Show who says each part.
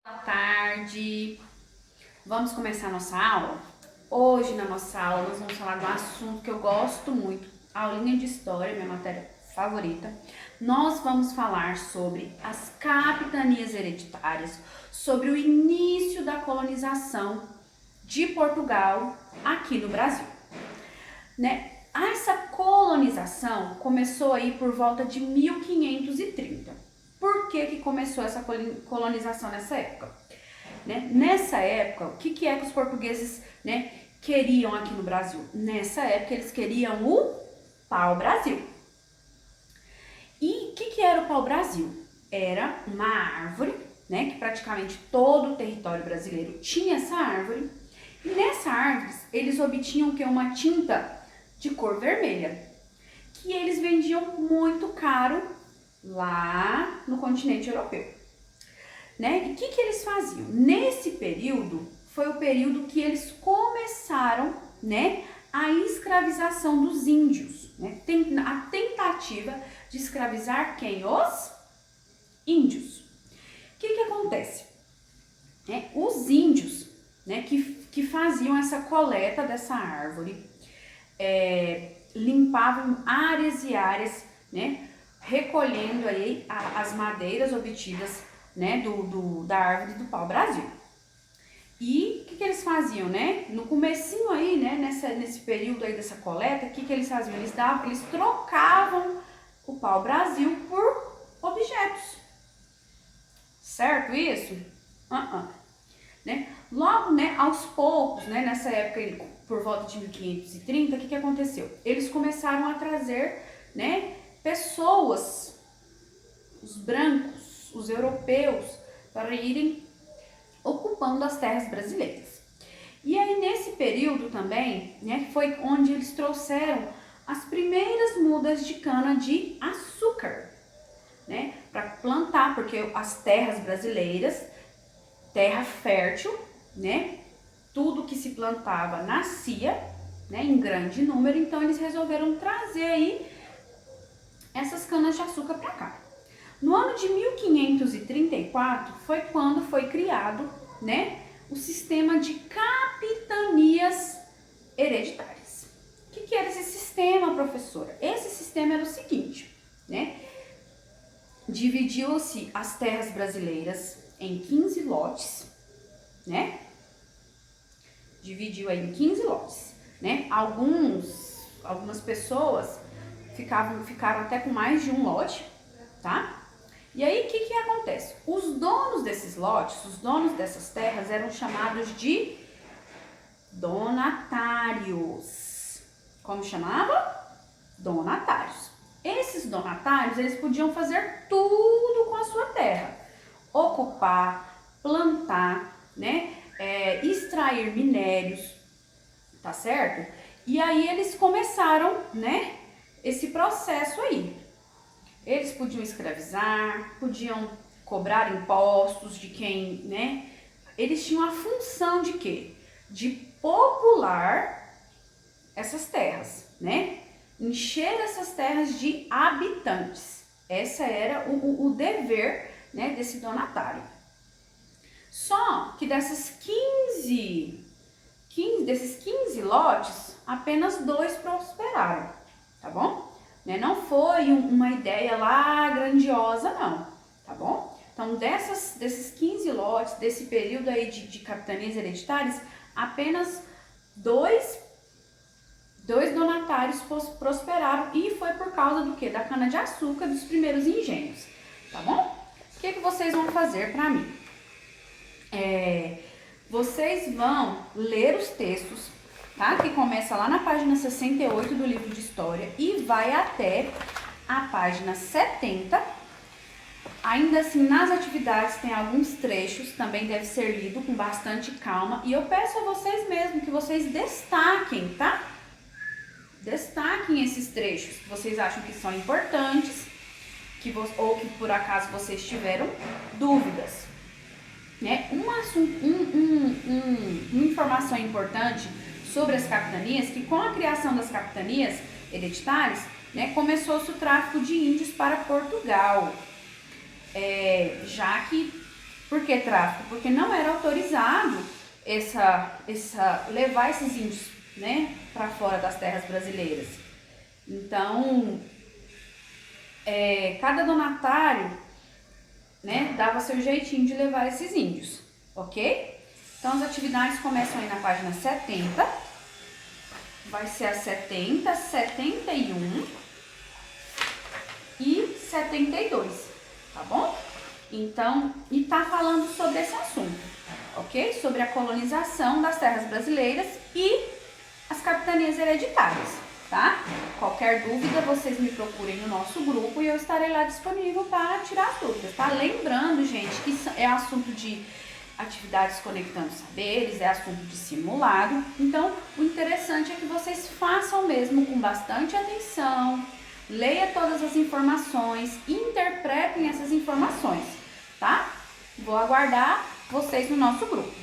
Speaker 1: Boa tarde. Vamos começar a nossa aula? Hoje na nossa aula nós vamos falar de um assunto que eu gosto muito, a aulinha de história, minha matéria favorita. Nós vamos falar sobre as capitanias hereditárias, sobre o início da colonização de Portugal aqui no Brasil, né? Essa colonização começou aí por volta de 1530. Por que começou essa colonização nessa época? Né? Nessa época, o que é que os portugueses, né, queriam aqui no Brasil? Nessa época, eles queriam o pau-brasil. E o que era o pau-brasil? Era uma árvore, né, que praticamente todo o território brasileiro tinha essa árvore. E nessa árvore, eles obtinham que uma tinta de cor vermelha, que eles vendiam muito caro lá no continente europeu, né? E o que eles faziam? Nesse período, foi o período que eles começaram, né, a escravização dos índios, né? A tentativa de escravizar quem? Os índios. O que acontece? Os índios, né, que faziam essa coleta dessa árvore, limpavam áreas e áreas, né, recolhendo aí as madeiras obtidas, né, da árvore do pau-brasil. E o que eles faziam, né? No comecinho aí, né, nesse período aí dessa coleta, o que eles faziam? Eles trocavam o pau-brasil por objetos. Certo isso? Né? Logo, né, aos poucos, né, nessa época, por volta de 1530, o que aconteceu? Eles começaram a trazer, né, pessoas, os brancos, os europeus, para irem ocupando as terras brasileiras. E aí, nesse período também, né, foi onde eles trouxeram as primeiras mudas de cana de açúcar, né, para plantar, porque as terras brasileiras, terra fértil, né, tudo que se plantava nascia, né, em grande número, então eles resolveram trazer aí essas canas de açúcar para cá. No ano de 1534 foi quando foi criado, né, o sistema de capitanias hereditárias. O que era esse sistema, professora? Esse sistema era o seguinte, né, dividiu-se as terras brasileiras em 15 lotes, né, dividiu aí em 15 lotes, né, algumas pessoas ficaram até com mais de um lote, tá? E aí, o que acontece? Os donos desses lotes, os donos dessas terras eram chamados de donatários. Como chamava? Donatários. Esses donatários, eles podiam fazer tudo com a sua terra. Ocupar, plantar, né? Extrair minérios, tá certo? E aí, eles começaram, né, esse processo aí. Eles podiam escravizar, podiam cobrar impostos de quem, né? Eles tinham a função de quê? De popular essas terras, né? Encher essas terras de habitantes. Esse era o dever, né, desse donatário. Só que desses 15 lotes, apenas 2 prosperaram, tá bom? Não foi uma ideia lá grandiosa, não, tá bom? Então, desses 15 lotes, desse período aí de capitanias hereditárias, apenas dois donatários prosperaram, e foi por causa do quê? Da cana-de-açúcar, dos primeiros engenhos, tá bom? O que vocês vão fazer para mim? Vocês vão ler os textos, tá? Que começa lá na página 68 do livro de história e vai até a página 70. Ainda assim, nas atividades tem alguns trechos, também deve ser lido com bastante calma. E eu peço a vocês mesmo que vocês destaquem, tá? Destaquem esses trechos que vocês acham que são importantes, ou que por acaso vocês tiveram dúvidas. Uma informação importante sobre as capitanias, que com a criação das capitanias hereditárias, né, começou-se o tráfico de índios para Portugal. Já que, por que tráfico? Porque não era autorizado levar esses índios, né, para fora das terras brasileiras. Então, cada donatário, né, dava seu jeitinho de levar esses índios, ok? Então, as atividades começam aí na página 70, vai ser a 70, 71 e 72, tá bom? Então, e tá falando sobre esse assunto, ok? Sobre a colonização das terras brasileiras e as capitanias hereditárias, tá? Qualquer dúvida, vocês me procurem no nosso grupo e eu estarei lá disponível para tirar as dúvidas, tá? Lembrando, gente, que isso é assunto de atividades conectando saberes, é assunto de simulado. Então, o interessante é que vocês façam mesmo com bastante atenção, leia todas as informações, interpretem essas informações, tá? Vou aguardar vocês no nosso grupo.